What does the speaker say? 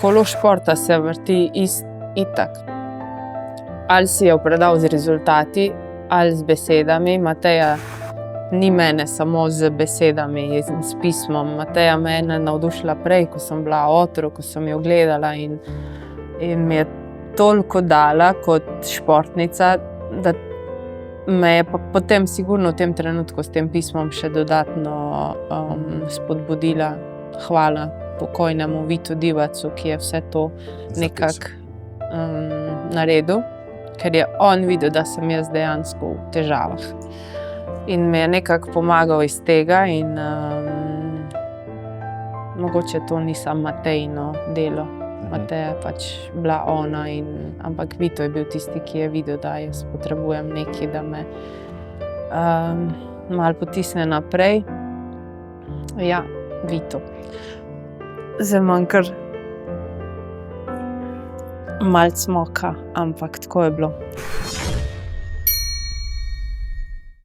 kolo športa se vrti itak. Ali si jo predal z rezultati, ali z besedami. Mateja ni mene samo z besedami, s pismom. Mateja me je navdušila prej, ko sem bila otrok, ko sem jo gledala in mi je toliko dala kot športnica, da me je pa potem sigurno v tem trenutku s tem pismom še dodatno spodbudila. Hvala pokojnemu Vitu Divacu, ki je vse to nekako naredil, ker je on videl, da sem jaz dejansko v težavah. In mi je nekako pomagal iz tega in mogoče to ni samo Matejino delo. Mateja je pač bila ona, ampak Vito je bil tisti, ki je videl, da jaz potrebujem nekaj, da me malo potisne naprej. Ja, Vito. Zdaj imam kar malo cmoka, ampak tako je bilo.